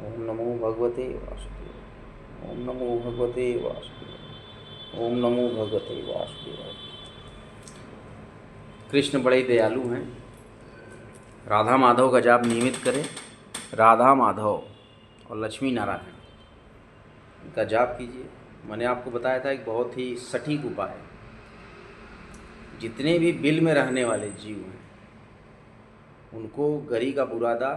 ओम नमो भगवते वासुदेव। ओम नमो भगवते वासुदेव। ओम नमो भगवते वासुदेव। कृष्ण बड़े दयालु हैं। राधा माधव का जाप नियमित करें। राधा माधव और लक्ष्मी नारायण इनका जाप कीजिए। मैंने आपको बताया था एक बहुत ही सटीक उपाय है। जितने भी बिल में रहने वाले जीव हैं उनको गरी का बुरादा,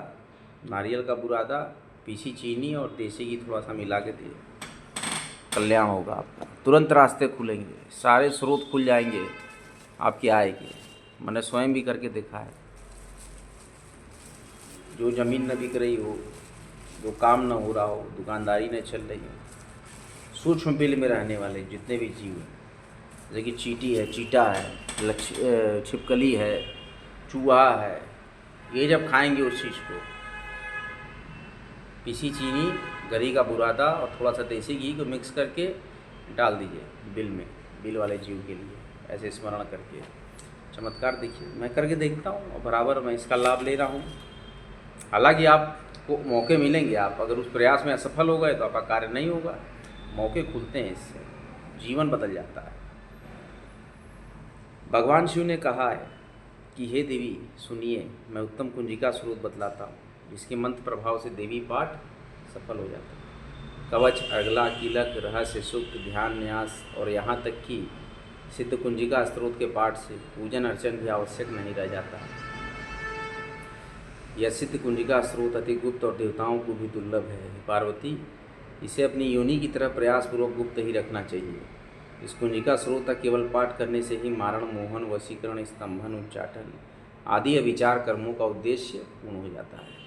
नारियल का बुरादा, पीसी चीनी और देसी घी थोड़ा सा मिला के दिए, कल्याण होगा आपका। तुरंत रास्ते खुलेंगे, सारे स्रोत खुल जाएंगे आपकी आय के। मैंने स्वयं भी करके देखा है। जो ज़मीन न बिक रही हो, जो काम न हो रहा हो, दुकानदारी न चल रही हो, सूक्ष्म बिल में रहने वाले जितने भी जीव हैं, जैसे कि चींटी है, चीटा है, छिपकली है, चूहा है, ये जब खाएंगे उस चीज़ को, पीसी चीनी, गरी का बुरादा और थोड़ा सा देसी घी को मिक्स करके डाल दीजिए बिल में, बिल वाले जीव के लिए, ऐसे स्मरण करके। चमत्कार देखिए, मैं करके देखता हूँ और बराबर मैं इसका लाभ ले रहा हूँ। हालांकि आपको मौके मिलेंगे, आप अगर उस प्रयास में असफल हो गए तो आपका कार्य नहीं होगा। मौके खुलते हैं, इससे जीवन बदल जाता है। भगवान शिव ने कहा है कि हे देवी सुनिए, मैं उत्तम कुंजिका स्रोत बतलाता हूँ, जिसके मंत्र प्रभाव से देवी पाठ सफल हो जाता है। कवच, अर्गला, कीलक, रहस्य, सूक्त, ध्यान, न्यास और यहाँ तक कि सिद्ध कुंजिका स्रोत के पाठ से पूजन अर्चन भी आवश्यक नहीं रह जाता है। यह सिद्ध कुंजिका स्रोत अति गुप्त और देवताओं को भी दुर्लभ है। पार्वती, इसे अपनी योनि की तरह प्रयासपूर्वक गुप्त ही रखना चाहिए। इस कुंजिका स्रोत तक केवल पाठ करने से ही मारण, मोहन, वशीकरण, स्तंभन, उच्चाटन आदि अविचार कर्मों का उद्देश्य पूर्ण हो जाता है।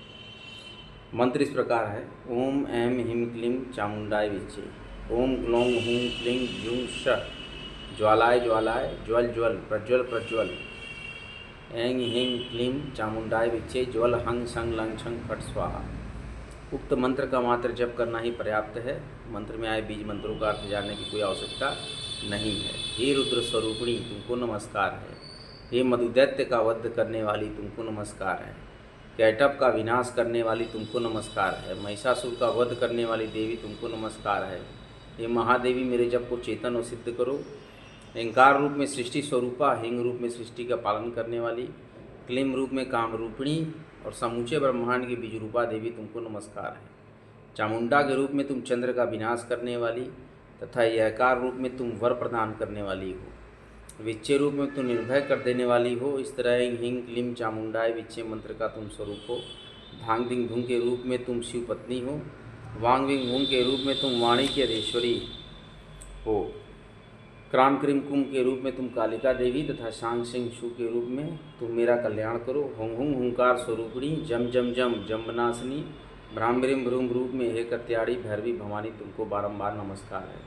मंत्र इस प्रकार है। ओम ऐं ह्रीं क्लीं चामुंडाय विच्चे। ओम ग्लौं हूं क्लीं जूं श ज्वालाय ज्वालाय ज्वल ज्वल प्रज्वल प्रज्वल। ऐं ह्रीं क्लीं चामुंडाय विच्चे ज्वल हंग संग लंग छंग फट स्वाहा। उक्त मंत्र का मात्र जप करना ही पर्याप्त है। मंत्र में आए बीज मंत्रों का अर्थ जानने की कोई आवश्यकता नहीं है। हे रुद्र स्वरूपिणी, तुमको नमस्कार है। हे मधुदैत्य का वध करने वाली, तुमको नमस्कार है। कैटअप का विनाश करने वाली, तुमको नमस्कार है। महिषासुर का वध करने वाली देवी, तुमको नमस्कार है। हे महादेवी, मेरे जप को चेतन और सिद्ध करो। अहंकार रूप में सृष्टि स्वरूपा, हिंग रूप में सृष्टि का पालन करने वाली, क्लीम रूप में काम रूपिणी और समूचे ब्रह्मांड की बीज रूपा देवी, तुमको नमस्कार है। चामुंडा के रूप में तुम चंद्र का विनाश करने वाली तथा यहकार रूप में तुम वर प्रदान करने वाली हो। विच्चे रूप में तुम निर्भय कर देने वाली हो। इस तरह हिंग क्लीम चामुंडाय विच्चे मंत्र का तुम स्वरूप हो। धांग दिंग धुंग के रूप में तुम शिव पत्नी हो। वांग विंग भूंग के रूप में तुम वाणी की अधीश्वरी हो। क्राम क्रीम कुम के रूप में तुम कालिका देवी तथा सांग सिंह शु के रूप में तुम मेरा कल्याण करो। हुंग हुंग हुंकार स्वरूपिणी, जम जम जम जम्बनाशिनी, भ्रामरिम भ्रूम रूप में हे कत्याड़ी भैरवी भवानी, तुमको बारंबार नमस्कार है।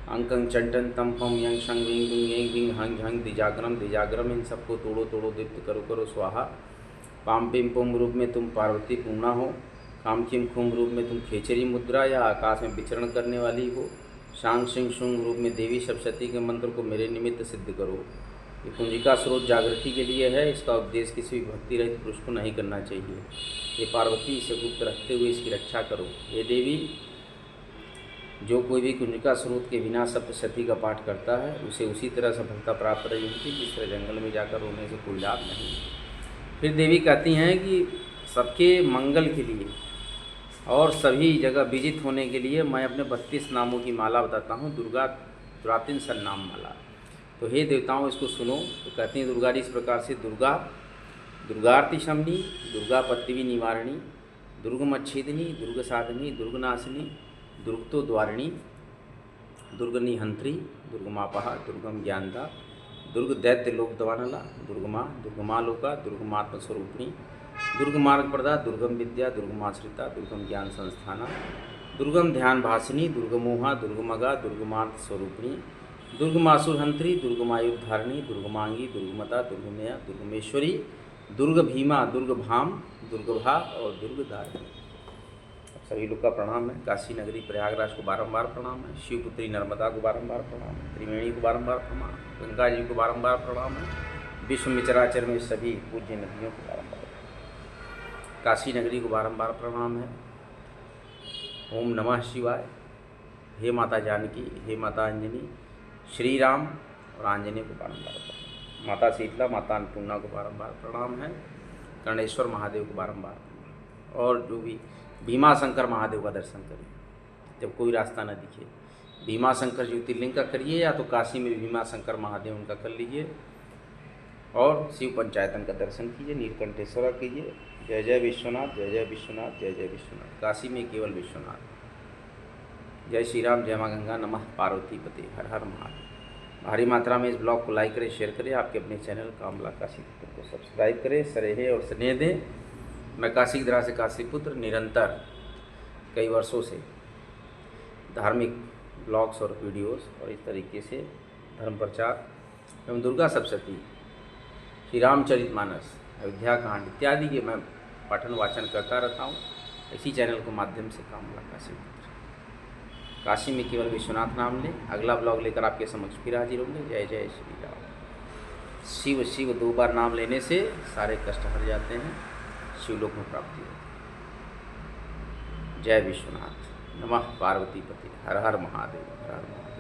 अंकंग चंटन तम पम यंग शंग विंग विंग येंग विंग हंग झंग दिजाग्रम, इन सबको तोड़ो तोड़ो दीप्त करो करो स्वाहा। पाम पिम पुम रूप में तुम पार्वती पूर्णा हो। काम किम खुम रूप में तुम खेचरी मुद्रा या आकाश में विचरण करने वाली हो। शांग सिंह शुंग रूप में देवी सप्तशती के मंत्र को मेरे निमित्त सिद्ध करो। ये कुंजिका स्रोत जागृति के लिए है। इसका उपदेश किसी भी भक्ति रहित पुरुष को नहीं करना चाहिए। ये पार्वती, इसे गुप्त रखते हुए इसकी रक्षा करो। ये देवी, जो कोई भी कुंजिका स्रोत के बिना सप्तशती का पाठ करता है उसे उसी तरह सफलता प्राप्त रही होती जिस तरह जंगल में जाकर रोने से कोई लाभ नहीं। फिर देवी कहती हैं कि सबके मंगल के लिए और सभी जगह विजित होने के लिए मैं अपने 32 नामों की माला बताता हूँ। दुर्गा द्रातिन सन्नाम माला। तो हे देवताओं, इसको सुनो। तो कहती हैं दुर्गा जी इस प्रकार से। दुर्गा, दुर्गार्ति शमनी, दुर्गा पत्तिवी निवारिणी, दुर्गमच्छेदिनी, दुर्ग साधिनी, दुर्गनाशिनी, दुर्गतो द्वारिणी, दुर्गनिहंत्री, दुर्गमापहा, दुर्गम ज्ञानदा, दुर्ग दैत्य लोक दवानला, दुर्गमा, दुर्गमालोका, दुर्गमात्म स्वरूपिणी, दुर्ग मार्ग प्रदा, दुर्गम विद्या, दुर्गमाश्रिता, दुर्गम ज्ञान संस्थाना, दुर्गम ध्यान भासिनी, दुर्गमोहा, दुर्गमगा, दुर्गमार्थ स्वरूपिणी, दुर्गमासुरहंत्री, दुर्गमायुद्धारिणी, दुर्गमांगी, दुर्गमता, दुर्गमया, दुर्गमेश्वरी, दुर्ग भीमा, दुर्गभाम, दुर्गभा और दुर्गदारिणी। सभी लोग का प्रणाम है। काशी नगरी प्रयागराज को बारंबार प्रणाम है। शिवपुत्री नर्मदा को बारंबार प्रणाम है। त्रिवेणी को बारंबार प्रणाम, गंगा जी को बारंबार प्रणाम है। विश्व में चराचर में सभी पूज्य नदियों को बारंबार, काशी नगरी को बारंबार प्रणाम है। ओम नमः शिवाय। हे माता जानकी, हे माता अंजनी, श्री राम और आंजनेय को बारंबार प्रणाम। माता शीतला, माता अन्नपूर्णा को बारंबार प्रणाम है। कर्णेश्वर महादेव को बारंबार प्रणाम। और जो भी भीमा शंकर महादेव का दर्शन करें जब कोई रास्ता न दिखे। भीमा शंकर ज्योतिर्लिंग का करिए या तो काशी में भीमा शंकर महादेव उनका कर लीजिए, और शिव पंचायतन का दर्शन कीजिए, नीलकंठेश्वरा कीजिए। जय जय विश्वनाथ, जय जय विश्वनाथ, जय जय विश्वनाथ। काशी में केवल विश्वनाथ। जय श्री राम, जय माँ गंगा, नमः पार्वती पते, हर हर महादेव। भारी मात्रा में इस ब्लॉग को लाइक करें, शेयर करें। आपके अपने चैनल कामला काशीपुत्र को सब्सक्राइब करें, सरेहे और स्नेह दें। मैं काशी की तरह से काशीपुत्र निरंतर कई वर्षों से धार्मिक ब्लॉग्स और वीडियोस और इस तरीके से धर्म प्रचार एवं दुर्गा सप्तशती, श्री रामचरितमानस, अयोध्या कांड इत्यादि के मैं पठन वाचन करता रहता हूँ इसी चैनल के माध्यम से। कामला काशीपुत्र। काशी में केवल विश्वनाथ नाम लें। अगला ब्लॉग लेकर आपके समक्ष फिर हाजिर होंगे। जय जय श्री राम। शिव शिव 2 बार नाम लेने से सारे कष्ट हट जाते हैं, शिवलोक में प्राप्ति होती है। जय विश्वनाथ, नमः पार्वती पते, हर हर महादेव, हर हर महादेव।